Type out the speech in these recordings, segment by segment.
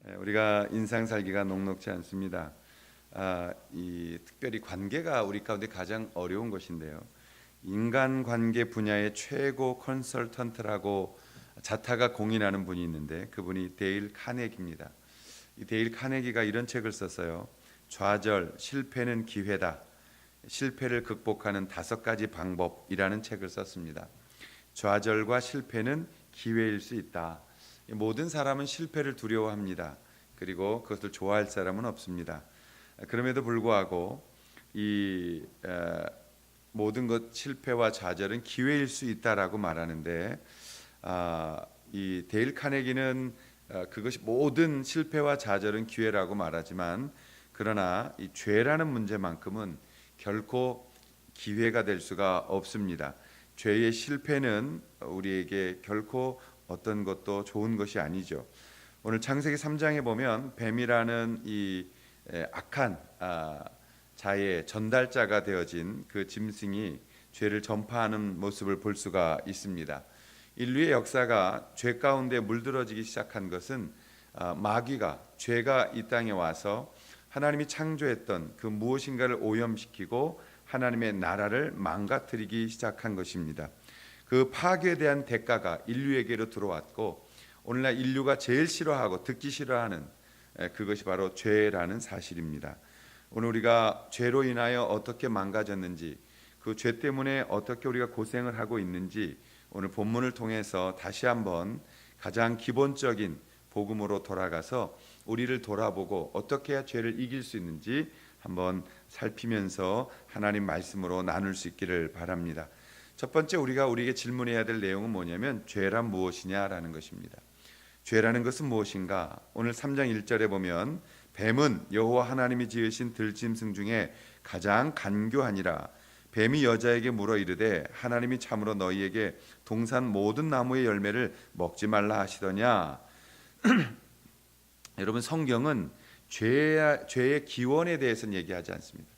우리가 인상 살기가 녹록지 않습니다. 특별히 관계가 우리 가운데 가장 어려운 것인데요. 인간 관계 분야의 최고 컨설턴트라고 자타가 공인하는 분이 있는데 그분이 데일 카네기입니다. 이 데일 카네기가 이런 책을 썼어요. 좌절, 실패는 기회다. 실패를 극복하는 5가지 방법이라는 책을 썼습니다. 좌절과 실패는 기회일 수 있다. 모든 사람은 실패를 두려워합니다. 그리고 그것을 좋아할 사람은 없습니다. 그럼에도 불구하고 이 모든 것 실패와 좌절은 기회일 수 있다라고 말하는데 이 데일 카네기는 그것이 모든 실패와 좌절은 기회라고 말하지만 그러나 이 죄라는 문제만큼은 결코 기회가 될 수가 없습니다. 죄의 실패는 우리에게 결코 어떤 것도 좋은 것이 아니죠. 오늘 창세기 3장에 보면 뱀이라는 이 악한 자의 전달자가 되어진 그 짐승이 죄를 전파하는 모습을 볼 수가 있습니다. 인류의 역사가 죄 가운데 물들어지기 시작한 것은 마귀가 죄가 이 땅에 와서 하나님이 창조했던 그 무엇인가를 오염시키고 하나님의 나라를 망가뜨리기 시작한 것입니다. 그 파괴에 대한 대가가 인류에게로 들어왔고 오늘날 인류가 제일 싫어하고 듣기 싫어하는 그것이 바로 죄라는 사실입니다. 오늘 우리가 죄로 인하여 어떻게 망가졌는지 그 죄 때문에 어떻게 우리가 고생을 하고 있는지 오늘 본문을 통해서 다시 한번 가장 기본적인 복음으로 돌아가서 우리를 돌아보고 어떻게 해야 죄를 이길 수 있는지 한번 살피면서 하나님 말씀으로 나눌 수 있기를 바랍니다. 첫 번째 우리가 우리에게 질문해야 될 내용은 뭐냐면 죄란 무엇이냐라는 것입니다. 죄라는 것은 무엇인가? 오늘 3장 1절에 보면 뱀은 여호와 하나님이 지으신 들짐승 중에 가장 간교하니라. 뱀이 여자에게 물어 이르되 하나님이 참으로 너희에게 동산 모든 나무의 열매를 먹지 말라 하시더냐. 여러분 성경은 죄의 기원에 대해서는 얘기하지 않습니다.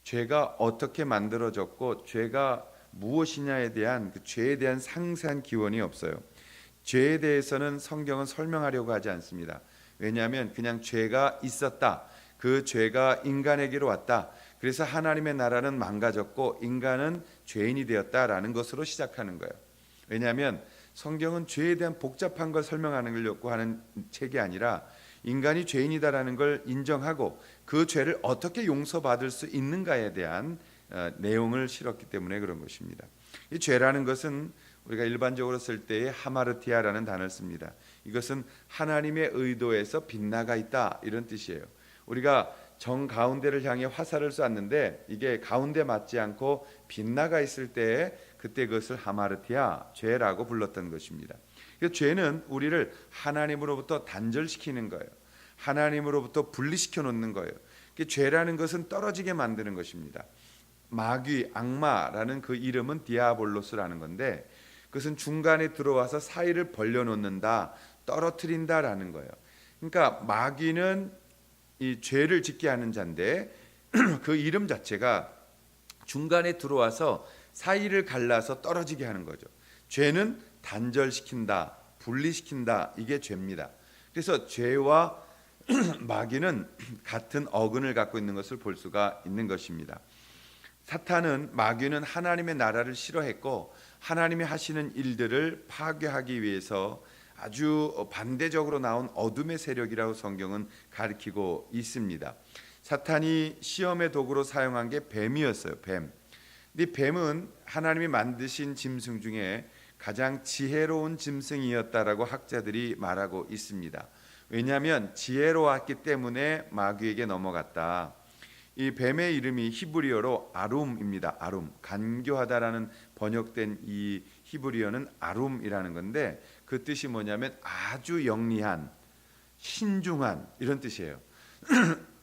죄가 어떻게 만들어졌고 죄가 무엇이냐에 대한 그 죄에 대한 상세한 기원이 없어요. 죄에 대해서는 성경은 설명하려고 하지 않습니다. 왜냐하면 그냥 죄가 있었다. 그 죄가 인간에게로 왔다. 그래서 하나님의 나라는 망가졌고 인간은 죄인이 되었다라는 것으로 시작하는 거예요. 왜냐하면 성경은 죄에 대한 복잡한 걸 설명하려고 하는 책이 아니라 인간이 죄인이다라는 걸 인정하고 그 죄를 어떻게 용서받을 수 있는가에 대한 내용을 실었기 때문에 그런 것입니다. 이 죄라는 것은 우리가 일반적으로 쓸 때에 하마르티아라는 단어를 씁니다. 이것은 하나님의 의도에서 빗나가 있다 이런 뜻이에요. 우리가 정 가운데를 향해 화살을 쐈는데 이게 가운데 맞지 않고 빗나가 있을 때 그때 그것을 하마르티아 죄라고 불렀던 것입니다. 죄는 우리를 하나님으로부터 단절시키는 거예요. 하나님으로부터 분리시켜 놓는 거예요. 죄라는 것은 떨어지게 만드는 것입니다. 마귀, 악마라는 그 이름은 디아볼로스라는 건데 그것은 중간에 들어와서 사이를 벌려놓는다, 떨어뜨린다라는 거예요. 그러니까 마귀는 이 죄를 짓게 하는 자인데 그 이름 자체가 중간에 들어와서 사이를 갈라서 떨어지게 하는 거죠. 죄는 단절시킨다, 분리시킨다, 이게 죄입니다. 그래서 죄와 마귀는 같은 어근을 갖고 있는 것을 볼 수가 있는 것입니다. 사탄은 마귀는 하나님의 나라를 싫어했고 하나님이 하시는 일들을 파괴하기 위해서 아주 반대적으로 나온 어둠의 세력이라고 성경은 가리키고 있습니다. 사탄이 시험의 도구로 사용한 게 뱀이었어요. 뱀. 이 뱀은 하나님이 만드신 짐승 중에 가장 지혜로운 짐승이었다라고 학자들이 말하고 있습니다. 왜냐하면 지혜로웠기 때문에 마귀에게 넘어갔다. 이 뱀의 이름이 히브리어로 아룸입니다. 아룸, 간교하다라는 번역된 이 히브리어는 아룸이라는 건데 그 뜻이 뭐냐면 아주 영리한, 신중한 이런 뜻이에요.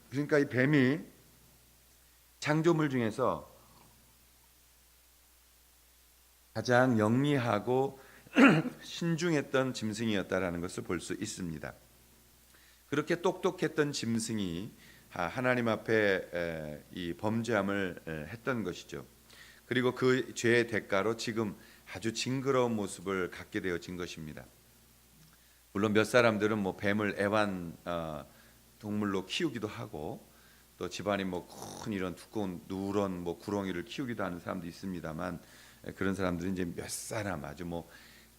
그러니까 이 뱀이 창조물 중에서 가장 영리하고 신중했던 짐승이었다라는 것을 볼 수 있습니다. 그렇게 똑똑했던 짐승이 하나님 앞에 이 범죄함을 했던 것이죠. 그리고 그 죄의 대가로 지금 아주 징그러운 모습을 갖게 되어진 것입니다. 물론 몇 사람들은 뭐 뱀을 애완 동물로 키우기도 하고 또 집안에 뭐 큰 이런 두꺼운 누런 뭐 구렁이를 키우기도 하는 사람도 있습니다만, 그런 사람들은 이제 몇 사람, 아주 뭐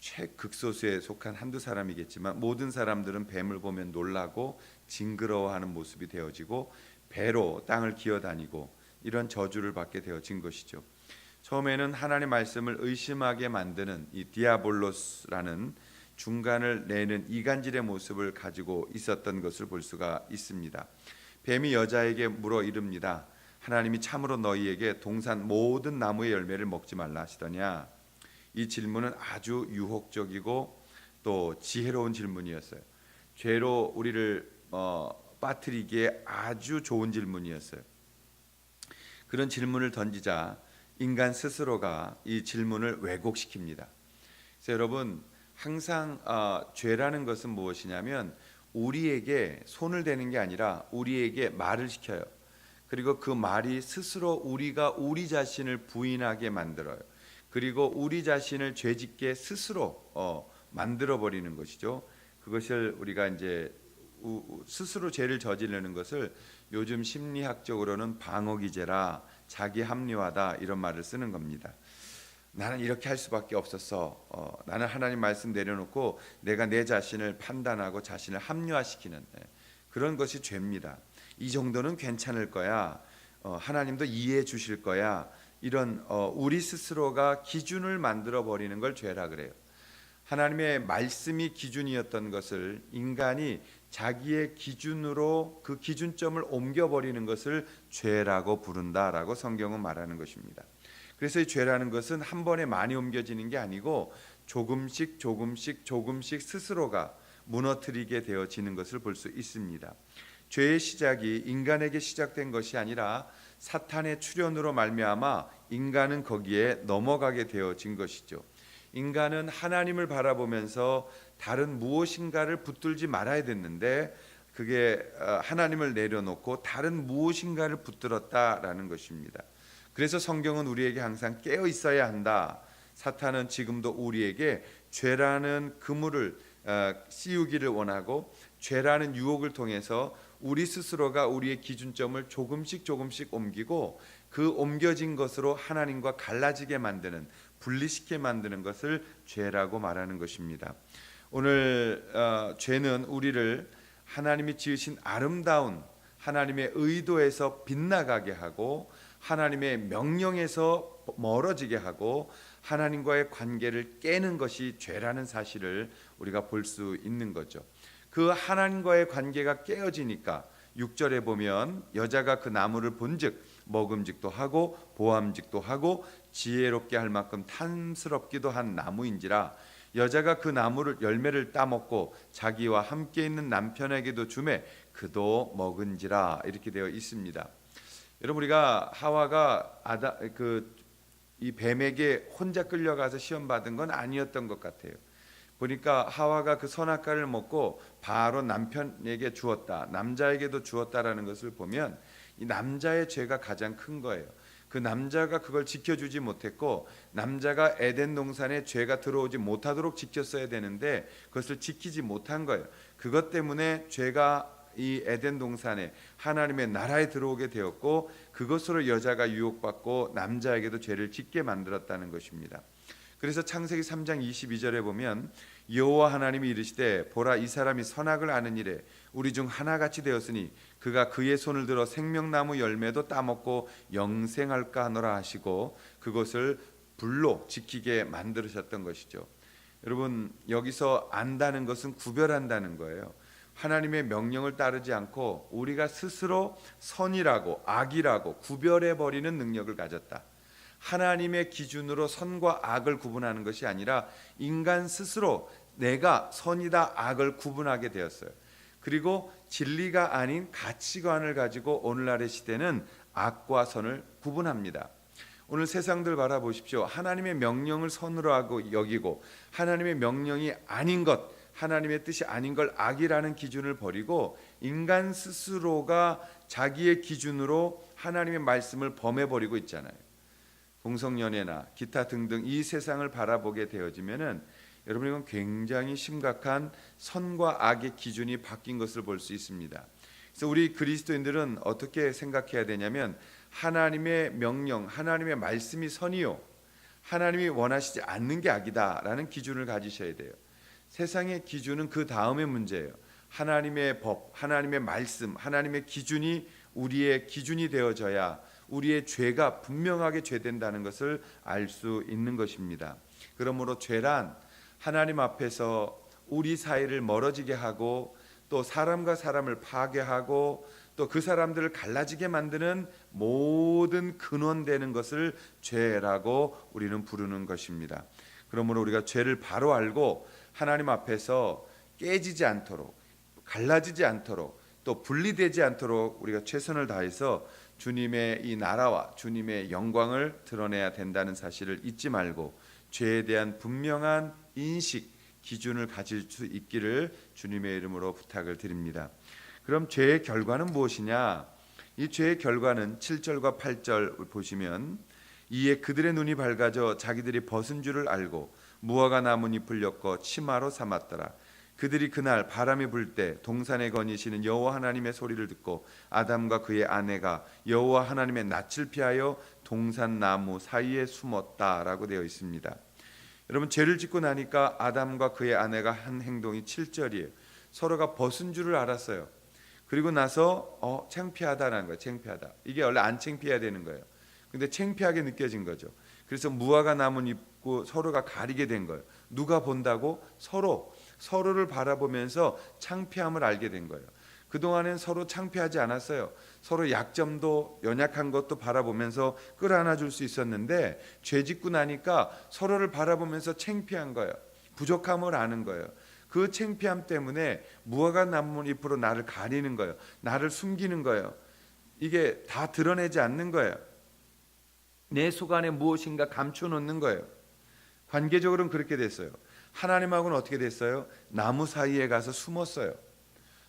최극소수에 속한 한두 사람이겠지만, 모든 사람들은 뱀을 보면 놀라고 징그러워하는 모습이 되어지고 배로 땅을 기어다니고 이런 저주를 받게 되어진 것이죠. 처음에는 하나님의 말씀을 의심하게 만드는 이 디아볼로스라는 중간을 내는 이간질의 모습을 가지고 있었던 것을 볼 수가 있습니다. 뱀이 여자에게 물어 이릅니다. 하나님이 참으로 너희에게 동산 모든 나무의 열매를 먹지 말라 하시더냐? 이 질문은 아주 유혹적이고 또 지혜로운 질문이었어요. 죄로 우리를 빠뜨리기에 아주 좋은 질문이었어요. 그런 질문을 던지자 인간 스스로가 이 질문을 왜곡시킵니다. 그래서 여러분, 항상 죄라는 것은 무엇이냐면 우리에게 손을 대는 게 아니라 우리에게 말을 시켜요. 그리고 그 말이 스스로 우리가 우리 자신을 부인하게 만들어요. 그리고 우리 자신을 죄짓게 스스로 만들어 버리는 것이죠. 그것을 우리가 이제 스스로 죄를 저지르는 것을 요즘 심리학적으로는 방어기제라, 자기 합리화다, 이런 말을 쓰는 겁니다. 나는 이렇게 할 수밖에 없었어. 나는 하나님 말씀 내려놓고 내가 내 자신을 판단하고 자신을 합리화시키는 그런 것이 죄입니다. 이 정도는 괜찮을 거야. 하나님도 이해해 주실 거야. 이런 우리 스스로가 기준을 만들어 버리는 걸 죄라 그래요. 하나님의 말씀이 기준이었던 것을 인간이 자기의 기준으로 그 기준점을 옮겨버리는 것을 죄라고 부른다라고 성경은 말하는 것입니다. 그래서 이 죄라는 것은 한 번에 많이 옮겨지는 게 아니고 조금씩 스스로가 무너뜨리게 되어지는 것을 볼 수 있습니다. 죄의 시작이 인간에게 시작된 것이 아니라 사탄의 출현으로 말미암아 인간은 거기에 넘어가게 되어진 것이죠. 인간은 하나님을 바라보면서 다른 무엇인가를 붙들지 말아야 됐는데 그게 하나님을 내려놓고 다른 무엇인가를 붙들었다라는 것입니다. 그래서 성경은 우리에게 항상 깨어 있어야 한다. 사탄은 지금도 우리에게 죄라는 그물을 씌우기를 원하고 죄라는 유혹을 통해서 우리 스스로가 우리의 기준점을 조금씩 옮기고 그 옮겨진 것으로 하나님과 갈라지게 만드는, 분리시키게 만드는 것을 죄라고 말하는 것입니다. 오늘 죄는 우리를 하나님이 지으신 아름다운 하나님의 의도에서 빗나가게 하고 하나님의 명령에서 멀어지게 하고 하나님과의 관계를 깨는 것이 죄라는 사실을 우리가 볼 수 있는 거죠. 그 하나님과의 관계가 깨어지니까 6절에 보면 여자가 그 나무를 본즉 먹음직도 하고 보암직도 하고 지혜롭게 할 만큼 탐스럽기도 한 나무인지라 여자가 그 나무를 열매를 따먹고 자기와 함께 있는 남편에게도 주매 그도 먹은지라, 이렇게 되어 있습니다. 여러분, 우리가 하와가 이 뱀에게 혼자 끌려가서 시험 받은 건 아니었던 것 같아요. 보니까 하와가 그 선악과를 먹고 바로 남편에게 주었다, 남자에게도 주었다라는 것을 보면 이 남자의 죄가 가장 큰 거예요. 그 남자가 그걸 지켜주지 못했고 남자가 에덴 동산에 죄가 들어오지 못하도록 지켰어야 되는데 그것을 지키지 못한 거예요. 그것 때문에 죄가 이 에덴 동산에 하나님의 나라에 들어오게 되었고 그것으로 여자가 유혹받고 남자에게도 죄를 짓게 만들었다는 것입니다. 그래서 창세기 3장 22절에 보면 여호와 하나님이 이르시되 보라 이 사람이 선악을 아는 일에 우리 중 하나같이 되었으니 그가 그의 손을 들어 생명나무 열매도 따먹고 영생할까 하노라 하시고 그것을 불로 지키게 만드셨던 것이죠. 여러분, 여기서 안다는 것은 구별한다는 거예요. 하나님의 명령을 따르지 않고 우리가 스스로 선이라고 악이라고 구별해버리는 능력을 가졌다. 하나님의 기준으로 선과 악을 구분하는 것이 아니라 인간 스스로 내가 선이다 악을 구분하게 되었어요. 그리고 진리가 아닌 가치관을 가지고 오늘날의 시대는 악과 선을 구분합니다. 오늘 세상들 바라보십시오. 하나님의 명령을 선으로 하고 여기고 하나님의 명령이 아닌 것, 하나님의 뜻이 아닌 걸 악이라는 기준을 버리고 인간 스스로가 자기의 기준으로 하나님의 말씀을 범해버리고 있잖아요. 동성연애나 기타 등등 이 세상을 바라보게 되어지면은 여러분 이건 굉장히 심각한 선과 악의 기준이 바뀐 것을 볼 수 있습니다. 그래서 우리 그리스도인들은 어떻게 생각해야 되냐면 하나님의 명령, 하나님의 말씀이 선이요 하나님이 원하시지 않는 게 악이다라는 기준을 가지셔야 돼요. 세상의 기준은 그 다음의 문제예요. 하나님의 법, 하나님의 말씀, 하나님의 기준이 우리의 기준이 되어져야 우리의 죄가 분명하게 죄된다는 것을 알 수 있는 것입니다. 그러므로 죄란 하나님 앞에서 우리 사이를 멀어지게 하고 또 사람과 사람을 파괴하고 또 그 사람들을 갈라지게 만드는 모든 근원되는 것을 죄라고 우리는 부르는 것입니다. 그러므로 우리가 죄를 바로 알고 하나님 앞에서 깨지지 않도록 갈라지지 않도록 또 분리되지 않도록 우리가 최선을 다해서 주님의 이 나라와 주님의 영광을 드러내야 된다는 사실을 잊지 말고 죄에 대한 분명한 인식, 기준을 가질 수 있기를 주님의 이름으로 부탁을 드립니다. 그럼 죄의 결과는 무엇이냐? 이 죄의 결과는 7절과 8절 보시면 이에 그들의 눈이 밝아져 자기들이 벗은 줄을 알고 무화과 나뭇잎을 엮어 치마로 삼았더라. 그들이 그날 바람이 불 때 동산에 거니시는 여호와 하나님의 소리를 듣고 아담과 그의 아내가 여호와 하나님의 낯을 피하여 동산 나무 사이에 숨었다라고 되어 있습니다. 여러분 죄를 짓고 나니까 아담과 그의 아내가 한 행동이 7절이에요. 서로가 벗은 줄을 알았어요. 그리고 나서 창피하다라는 거예요. 창피하다. 이게 원래 안 창피해야 되는 거예요. 근데 창피하게 느껴진 거죠. 그래서 무화과 나뭇잎고 서로가 가리게 된 거예요. 누가 본다고? 서로를 바라보면서 창피함을 알게 된 거예요. 그동안엔 서로 창피하지 않았어요. 서로 약점도 연약한 것도 바라보면서 끌어안아줄 수 있었는데 죄 짓고 나니까 서로를 바라보면서 창피한 거예요. 부족함을 아는 거예요. 그 창피함 때문에 무화과 나뭇잎으로 나를 가리는 거예요. 나를 숨기는 거예요. 이게 다 드러내지 않는 거예요. 내 속 안에 무엇인가 감춰놓는 거예요. 관계적으로는 그렇게 됐어요. 하나님하고는 어떻게 됐어요? 나무 사이에 가서 숨었어요.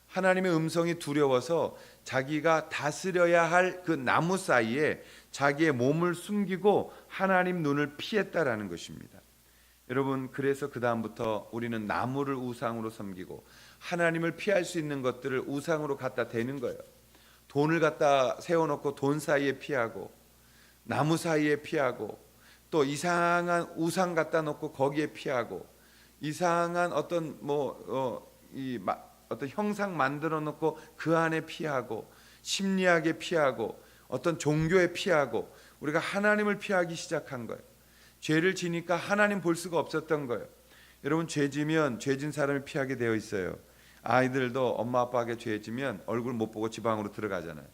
하나님의 음성이 두려워서 자기가 다스려야 할 그 나무 사이에 자기의 몸을 숨기고 하나님 눈을 피했다라는 것입니다. 여러분 그래서 그 다음부터 우리는 나무를 우상으로 섬기고 하나님을 피할 수 있는 것들을 우상으로 갖다 대는 거예요. 돈을 갖다 세워놓고 돈 사이에 피하고 나무 사이에 피하고 또 이상한 우상 갖다 놓고 거기에 피하고 이상한 어떤 어떤 형상 만들어 놓고 그 안에 피하고 심리학에 피하고 어떤 종교에 피하고 우리가 하나님을 피하기 시작한 거예요. 죄를 지니까 하나님 볼 수가 없었던 거예요. 여러분 죄 지면 죄 진 사람이 피하게 되어 있어요. 아이들도 엄마 아빠에게 죄 지면 얼굴 못 보고 지방으로 들어가잖아요.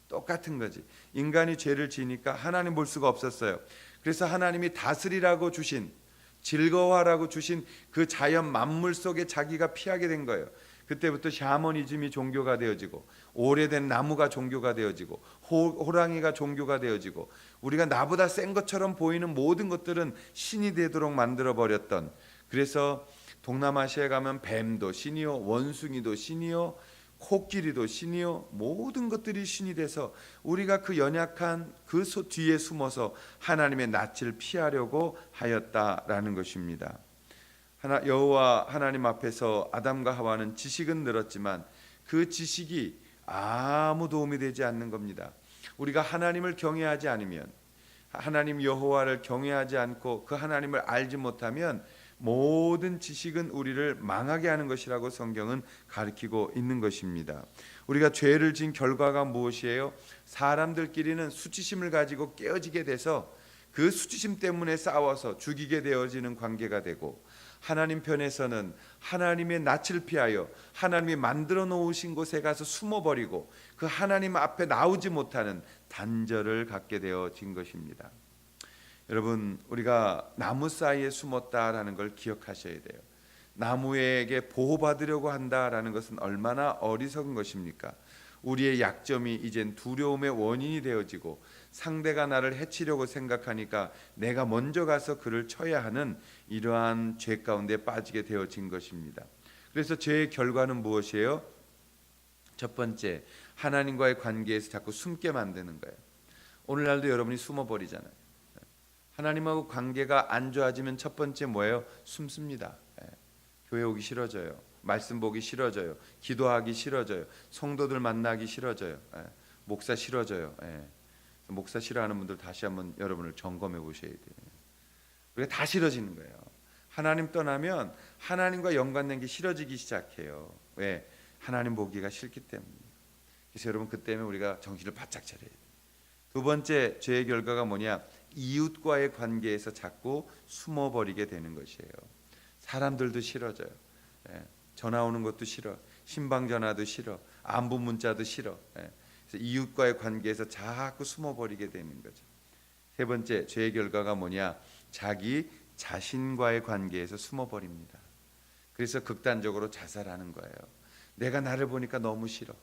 똑같은 거지. 인간이 죄를 지니까 하나님 볼 수가 없었어요. 그래서 하나님이 다스리라고 주신 즐거워하라고 주신 그 자연 만물 속에 자기가 피하게 된 거예요. 그때부터 샤머니즘이 종교가 되어지고 오래된 나무가 종교가 되어지고 호랑이가 종교가 되어지고 우리가 나보다 센 것처럼 보이는 모든 것들은 신이 되도록 만들어버렸던, 그래서 동남아시아에 가면 뱀도 신이요 원숭이도 신이요 코끼리도 신이요 모든 것들이 신이 돼서 우리가 그 연약한 그 뒤에 숨어서 하나님의 낯을 피하려고 하였다라는 것입니다. 여호와 하나님 앞에서 아담과 하와는 지식은 늘었지만 그 지식이 아무 도움이 되지 않는 겁니다. 우리가 하나님을 경외하지 않으면, 하나님 여호와를 경외하지 않고 그 하나님을 알지 못하면 모든 지식은 우리를 망하게 하는 것이라고 성경은 가르치고 있는 것입니다. 우리가 죄를 지은 결과가 무엇이에요? 사람들끼리는 수치심을 가지고 깨어지게 돼서 그 수치심 때문에 싸워서 죽이게 되어지는 관계가 되고, 하나님 편에서는 하나님의 낯을 피하여 하나님이 만들어 놓으신 곳에 가서 숨어버리고 그 하나님 앞에 나오지 못하는 단절을 갖게 되어진 것입니다. 여러분 우리가 나무 사이에 숨었다라는 걸 기억하셔야 돼요. 나무에게 보호받으려고 한다라는 것은 얼마나 어리석은 것입니까? 우리의 약점이 이젠 두려움의 원인이 되어지고 상대가 나를 해치려고 생각하니까 내가 먼저 가서 그를 쳐야 하는 이러한 죄 가운데 빠지게 되어진 것입니다. 그래서 죄의 결과는 무엇이에요? 첫 번째, 하나님과의 관계에서 자꾸 숨게 만드는 거예요. 오늘날도 여러분이 숨어버리잖아요. 하나님하고 관계가 안 좋아지면 첫 번째 뭐예요? 숨습니다. 교회 오기 싫어져요. 말씀 보기 싫어져요. 기도하기 싫어져요. 성도들 만나기 싫어져요. 목사 싫어져요. 목사 싫어하는 분들 다시 한번 여러분을 점검해 보셔야 돼요. 우리가 다 싫어지는 거예요. 하나님 떠나면 하나님과 연관된 게 싫어지기 시작해요. 왜? 하나님 보기가 싫기 때문이에요. 그래서 여러분 그때면 우리가 정신을 바짝 차려야 돼요. 두 번째 죄의 결과가 뭐냐? 이웃과의 관계에서 자꾸 숨어버리게 되는 것이에요. 사람들도 싫어져요. 전화 오는 것도 싫어. 신방 전화도 싫어. 안부 문자도 싫어. 그래서 이웃과의 관계에서 자꾸 숨어버리게 되는 거죠. 세 번째 죄의 결과가 뭐냐? 자기 자신과의 관계에서 숨어버립니다. 그래서 극단적으로 자살하는 거예요. 내가 나를 보니까 너무 싫어.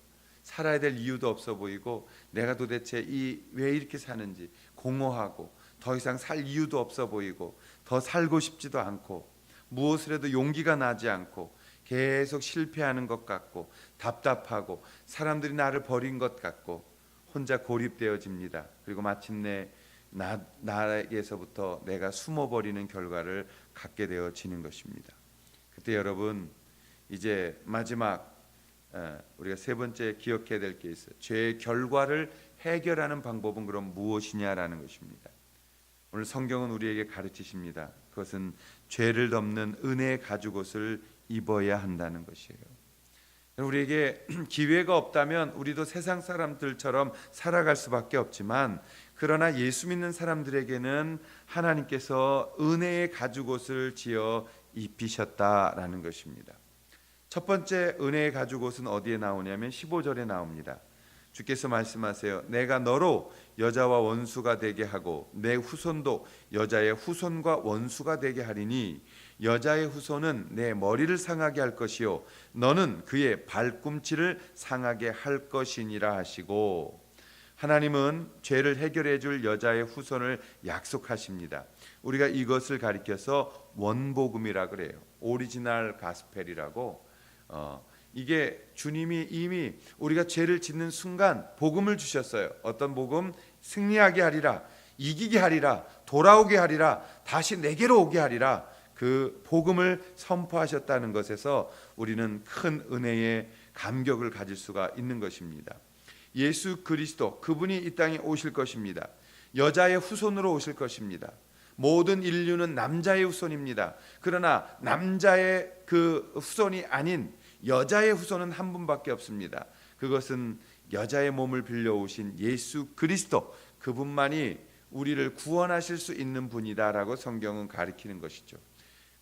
살아야 될 이유도 없어 보이고 내가 도대체 왜 이렇게 사는지 공허하고 더 이상 살 이유도 없어 보이고 더 살고 싶지도 않고 무엇을 해도 용기가 나지 않고 계속 실패하는 것 같고 답답하고 사람들이 나를 버린 것 같고 혼자 고립되어집니다. 그리고 마침내 나에게서부터 내가 숨어버리는 결과를 갖게 되어지는 것입니다. 그때 여러분 이제 마지막 우리가 세 번째 기억해야 될 게 있어요. 죄의 결과를 해결하는 방법은 그럼 무엇이냐라는 것입니다. 오늘 성경은 우리에게 가르치십니다. 그것은 죄를 덮는 은혜의 가죽옷을 입어야 한다는 것이에요. 우리에게 기회가 없다면 우리도 세상 사람들처럼 살아갈 수밖에 없지만 그러나 예수 믿는 사람들에게는 하나님께서 은혜의 가죽옷을 지어 입히셨다라는 것입니다. 첫 번째 은혜의 가죽옷은 어디에 나오냐면 15절에 나옵니다. 주께서 말씀하세요. 내가 너로 여자와 원수가 되게 하고 내 후손도 여자의 후손과 원수가 되게 하리니 여자의 후손은 내 머리를 상하게 할 것이요 너는 그의 발꿈치를 상하게 할 것이니라 하시고, 하나님은 죄를 해결해 줄 여자의 후손을 약속하십니다. 우리가 이것을 가리켜서 원복음이라 그래요. 오리지널 가스펠이라고. 이게 주님이 이미 우리가 죄를 짓는 순간 복음을 주셨어요. 어떤 복음? 승리하게 하리라, 이기게 하리라, 돌아오게 하리라, 다시 내게로 오게 하리라. 그 복음을 선포하셨다는 것에서 우리는 큰 은혜의 감격을 가질 수가 있는 것입니다. 예수 그리스도 그분이 이 땅에 오실 것입니다. 여자의 후손으로 오실 것입니다. 모든 인류는 남자의 후손입니다. 그러나 남자의 그 후손이 아닌 여자의 후손은 한 분밖에 없습니다. 그것은 여자의 몸을 빌려 오신 예수 그리스도, 그분만이 우리를 구원하실 수 있는 분이다라고 성경은 가리키는 것이죠.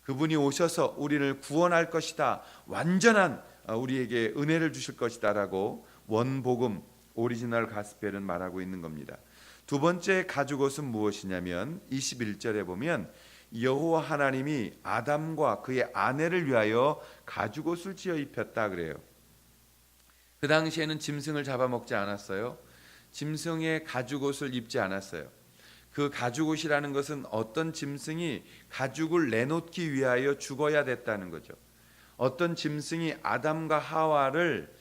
그분이 오셔서 우리를 구원할 것이다, 완전한 우리에게 은혜를 주실 것이다라고 원복음 오리지널 가스펠은 말하고 있는 겁니다. 두 번째 가죽옷은 무엇이냐면 21절에 보면 여호와 하나님이 아담과 그의 아내를 위하여 가죽옷을 지어 입혔다 그래요. 그 당시에는 짐승을 잡아먹지 않았어요. 짐승의 가죽옷을 입지 않았어요. 그 가죽옷이라는 것은 어떤 짐승이 가죽을 내놓기 위하여 죽어야 됐다는 거죠. 어떤 짐승이 아담과 하와를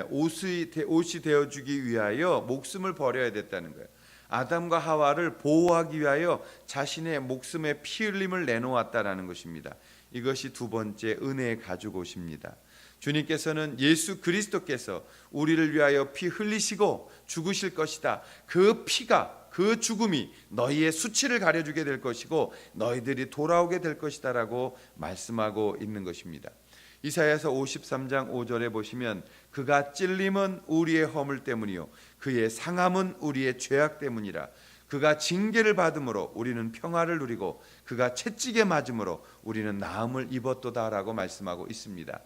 옷이 되어주기 위하여 목숨을 버려야 됐다는 거예요. 아담과 하와를 보호하기 위하여 자신의 목숨의 피 흘림을 내놓았다라는 것입니다. 이것이 두 번째 은혜의 가죽옷입니다. 주님께서는 예수 그리스도께서 우리를 위하여 피 흘리시고 죽으실 것이다. 그 피가, 그 죽음이 너희의 수치를 가려주게 될 것이고 너희들이 돌아오게 될 것이다라고 말씀하고 있는 것입니다. 이사야서 53장 5절에 보시면 그가 찔림은 우리의 허물 때문이요 그의 상함은 우리의 죄악 때문이라. 그가 징계를 받음으로 우리는 평화를 누리고 그가 채찍에 맞음으로 우리는 나음을 입었도다라고 말씀하고 있습니다.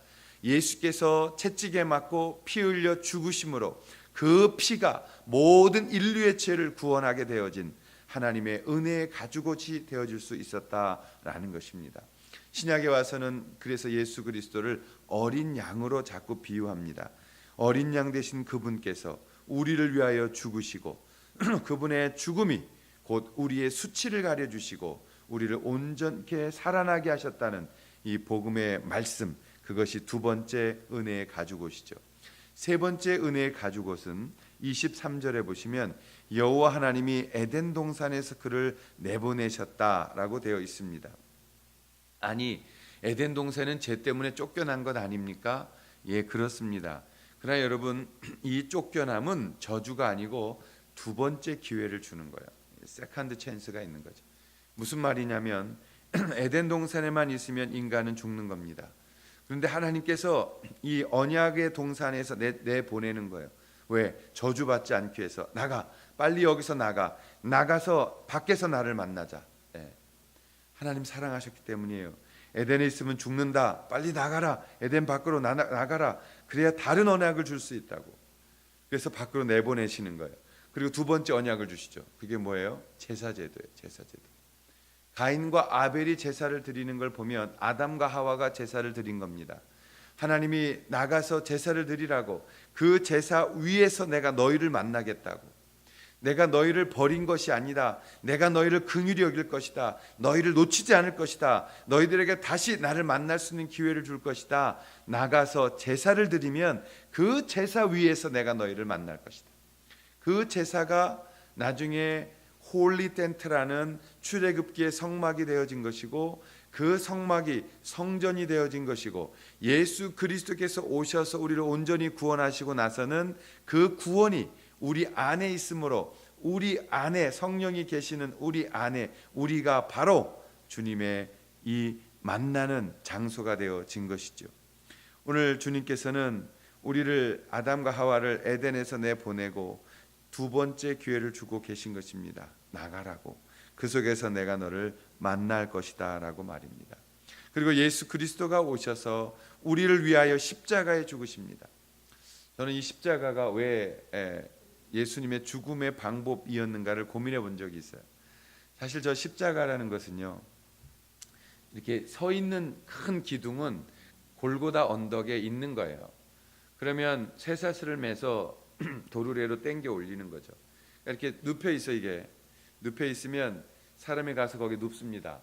예수께서 채찍에 맞고 피 흘려 죽으심으로 그 피가 모든 인류의 죄를 구원하게 되어진 하나님의 은혜의 가죽옷이 되어줄 수 있었다라는 것입니다. 신약에 와서는 그래서 예수 그리스도를 어린 양으로 자꾸 비유합니다. 어린 양 되신 그분께서 우리를 위하여 죽으시고 그분의 죽음이 곧 우리의 수치를 가려주시고 우리를 온전케 살아나게 하셨다는 이 복음의 말씀, 그것이 두 번째 은혜의 가죽옷이죠. 세 번째 은혜의 가죽옷은 23절에 보시면 여호와 하나님이 에덴 동산에서 그를 내보내셨다라고 되어 있습니다. 아니, 에덴 동산은 죄 때문에 쫓겨난 것 아닙니까? 예, 그렇습니다. 그러나 여러분, 이 쫓겨남은 저주가 아니고 두 번째 기회를 주는 거예요. 세컨드 찬스가 있는 거죠. 무슨 말이냐면 에덴 동산에만 있으면 인간은 죽는 겁니다. 그런데 하나님께서 이 언약의 동산에서 내보내는 거예요. 왜? 저주받지 않기 위해서. 나가, 빨리 여기서 나가서 밖에서 나를 만나자. 예. 하나님 사랑하셨기 때문이에요. 에덴에 있으면 죽는다, 빨리 나가라, 에덴 밖으로 나가라, 그래야 다른 언약을 줄 수 있다고. 그래서 밖으로 내보내시는 거예요. 그리고 두 번째 언약을 주시죠. 그게 뭐예요? 제사제도예요. 제사제도. 가인과 아벨이 제사를 드리는 걸 보면 아담과 하와가 제사를 드린 겁니다. 하나님이 나가서 제사를 드리라고, 그 제사 위에서 내가 너희를 만나겠다고, 내가 너희를 버린 것이 아니다, 내가 너희를 긍휼히 여길 것이다, 너희를 놓치지 않을 것이다, 너희들에게 다시 나를 만날 수 있는 기회를 줄 것이다, 나가서 제사를 드리면 그 제사 위에서 내가 너희를 만날 것이다. 그 제사가 나중에 홀리 텐트라는 출애굽기의 성막이 되어진 것이고, 그 성막이 성전이 되어진 것이고, 예수 그리스도께서 오셔서 우리를 온전히 구원하시고 나서는 그 구원이 우리 안에 있으므로, 우리 안에 성령이 계시는 우리 안에 우리가 바로 주님의 이 만나는 장소가 되어진 것이죠. 오늘 주님께서는 우리를, 아담과 하와를 에덴에서 내보내고 두 번째 기회를 주고 계신 것입니다. 나가라고, 그 속에서 내가 너를 만날 것이다 라고 말입니다. 그리고 예수 그리스도가 오셔서 우리를 위하여 십자가에 죽으십니다. 저는 이 십자가가 왜 예수님의 죽음의 방법이었는가를 고민해 본 적이 있어요. 사실 저 십자가라는 것은요, 이렇게 서 있는 큰 기둥은 골고다 언덕에 있는 거예요. 그러면 쇠사슬을 매서 도르래로 땡겨 올리는 거죠. 이렇게 눕혀 있어. 이게 눕혀 있으면 사람이 가서 거기 눕습니다.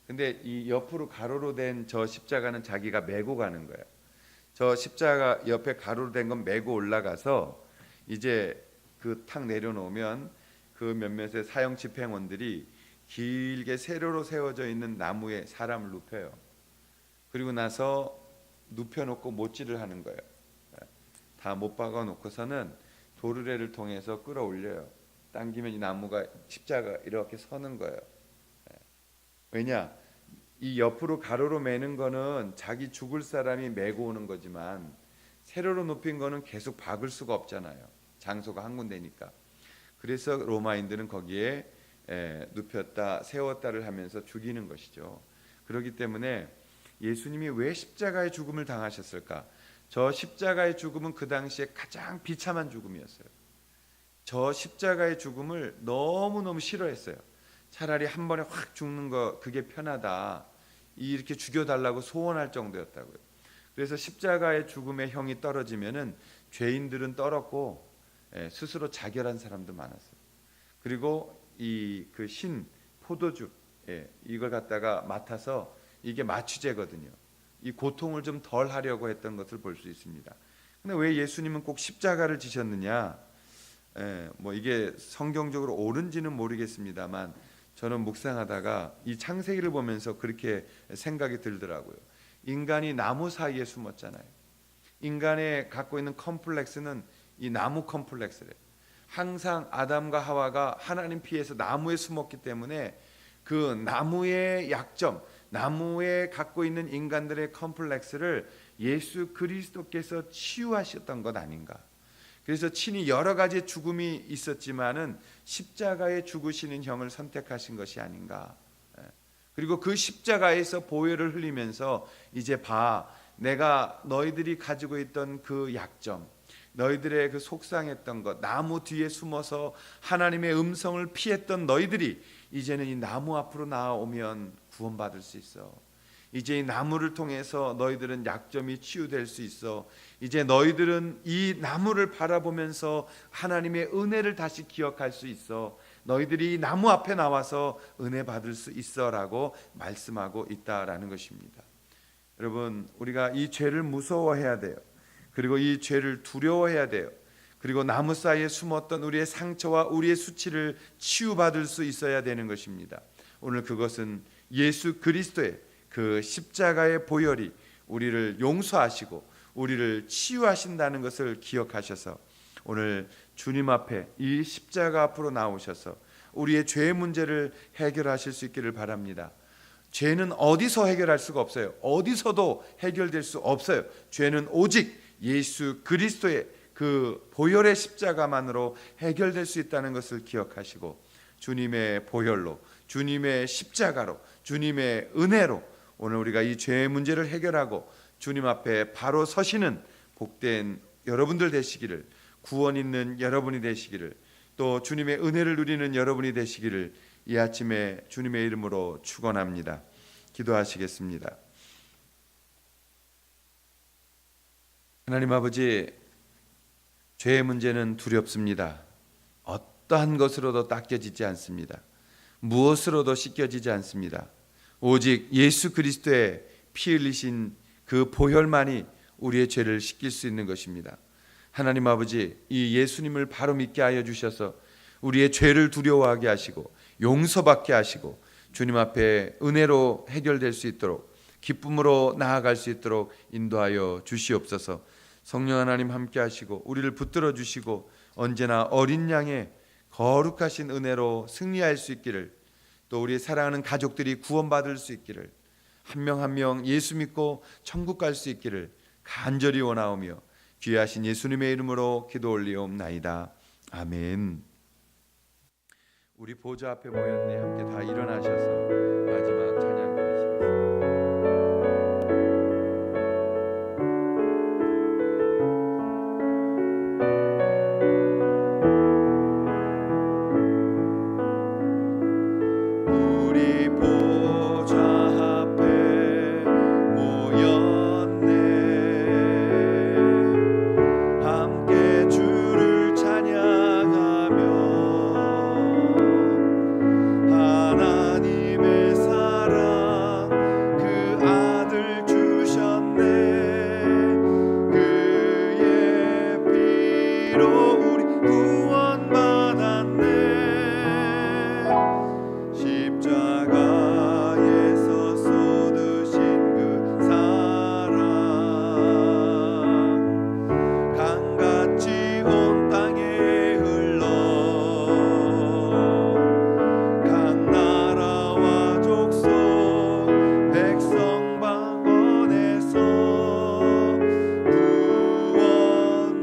근데 이 옆으로 가로로 된 저 십자가는 자기가 메고 가는 거예요. 저 십자가 옆에 가로로 된 건 메고 올라가서 이제 그 탁 내려놓으면 그 몇몇의 사형 집행원들이 길게 세로로 세워져 있는 나무에 사람을 눕혀요. 그리고 나서 눕혀놓고 못질을 하는 거예요. 다 못 박아 놓고서는 도르래를 통해서 끌어올려요. 당기면 이 나무가, 십자가 이렇게 서는 거예요. 왜냐? 이 옆으로 가로로 매는 거는 자기 죽을 사람이 메고 오는 거지만, 세로로 높인 거는 계속 박을 수가 없잖아요. 장소가 한 군데니까. 그래서 로마인들은 거기에 눕혔다 세웠다를 하면서 죽이는 것이죠. 그렇기 때문에 예수님이 왜 십자가의 죽음을 당하셨을까? 저 십자가의 죽음은 그 당시에 가장 비참한 죽음이었어요. 저 십자가의 죽음을 너무너무 싫어했어요. 차라리 한 번에 확 죽는 거, 그게 편하다, 이렇게 죽여달라고 소원할 정도였다고요. 그래서 십자가의 죽음의 형이 떨어지면은 죄인들은 떨었고 스스로 자결한 사람도 많았어요. 그리고 이 그 신 포도주, 이걸 갖다가 맡아서, 이게 마취제거든요. 이 고통을 좀 덜 하려고 했던 것을 볼 수 있습니다. 근데 왜 예수님은 꼭 십자가를 지셨느냐? 뭐 이게 성경적으로 옳은지는 모르겠습니다만, 저는 묵상하다가 이 창세기를 보면서 그렇게 생각이 들더라고요. 인간이 나무 사이에 숨었잖아요. 인간의 갖고 있는 컴플렉스는 이 나무 컴플렉스래요. 항상 아담과 하와가 하나님 피해서 나무에 숨었기 때문에 그 나무의 약점, 나무에 갖고 있는 인간들의 컴플렉스를 예수 그리스도께서 치유하셨던 것 아닌가. 그래서 친히 여러 가지 죽음이 있었지만은 십자가에 죽으시는 형을 선택하신 것이 아닌가. 그리고 그 십자가에서 보혈을 흘리면서, 이제 봐, 내가 너희들이 가지고 있던 그 약점, 너희들의 그 속상했던 것, 나무 뒤에 숨어서 하나님의 음성을 피했던 너희들이 이제는 이 나무 앞으로 나아오면 구원받을 수 있어. 이제 이 나무를 통해서 너희들은 약점이 치유될 수 있어. 이제 너희들은 이 나무를 바라보면서 하나님의 은혜를 다시 기억할 수 있어. 너희들이 이 나무 앞에 나와서 은혜 받을 수 있어라고 말씀하고 있다라는 것입니다. 여러분, 우리가 이 죄를 무서워해야 돼요. 그리고 이 죄를 두려워해야 돼요. 그리고 나무 사이에 숨었던 우리의 상처와 우리의 수치를 치유받을 수 있어야 되는 것입니다. 오늘 그것은 예수 그리스도의 그 십자가의 보혈이 우리를 용서하시고 우리를 치유하신다는 것을 기억하셔서 오늘 주님 앞에 이 십자가 앞으로 나오셔서 우리의 죄 문제를 해결하실 수 있기를 바랍니다. 죄는 어디서 해결할 수가 없어요. 어디서도 해결될 수 없어요. 죄는 오직 예수 그리스도의 그 보혈의 십자가만으로 해결될 수 있다는 것을 기억하시고 주님의 보혈로, 주님의 십자가로, 주님의 은혜로 오늘 우리가 이 죄의 문제를 해결하고 주님 앞에 바로 서시는 복된 여러분들 되시기를, 구원 있는 여러분이 되시기를, 또 주님의 은혜를 누리는 여러분이 되시기를 이 아침에 주님의 이름으로 축원합니다. 기도하시겠습니다. 하나님 아버지, 죄의 문제는 두렵습니다. 어떠한 것으로도 닦여지지 않습니다. 무엇으로도 씻겨지지 않습니다. 오직 예수 그리스도의 피 흘리신 그 보혈만이 우리의 죄를 씻길 수 있는 것입니다. 하나님 아버지, 이 예수님을 바로 믿게 하여 주셔서 우리의 죄를 두려워하게 하시고 용서받게 하시고 주님 앞에 은혜로 해결될 수 있도록, 기쁨으로 나아갈 수 있도록 인도하여 주시옵소서. 성령 하나님 함께 하시고 우리를 붙들어 주시고 언제나 어린 양의 거룩하신 은혜로 승리할 수 있기를, 또 우리 사랑하는 가족들이 구원받을 수 있기를, 한 명 한 명 예수 믿고 천국 갈 수 있기를 간절히 원하오며 귀하신 예수님의 이름으로 기도 올리옵나이다. 아멘. 우리 보좌 앞에 모였네. 함께 다 일어나셔서 마지막 찬양 드리시겠습니다. 우리 보좌 앞에 모였네. 함께 주를 찬양하며 하나님의 사랑 그 아들 주셨네. 그의 피로 우리 구원받았네. 십자가에서 쏟으신 그 사랑 강같이 온 땅에 흘러 각 나라와 족속 백성 방언에서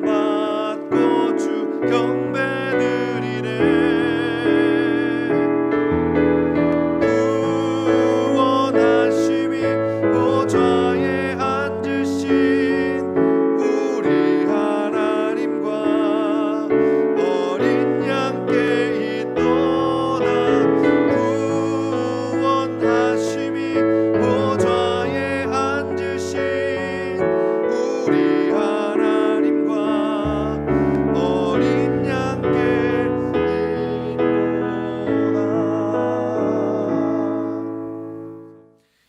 구원받고 주 경배 드리네. 구원하심이 보좌에 앉으신 우리 하나님과 어린 양께 있도다. 구원하심이 보좌에 앉으신 우리 하나님과 어린 양께 있도다.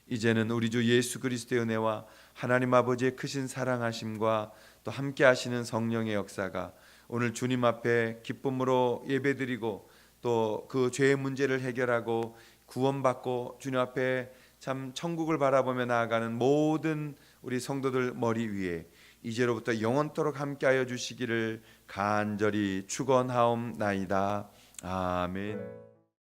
이제는 우리 주 예수 그리스도의 은혜와 하나님 아버지의 크신 사랑하심과 또 함께 하시는 성령의 역사가 오늘 주님 앞에 기쁨으로 예배드리고 또 그 죄의 문제를 해결하고 구원받고 주님 앞에 참 천국을 바라보며 나아가는 모든 우리 성도들 머리 위에 이제로부터 영원토록 함께하여 주시기를 간절히 축원하옵나이다. 아멘.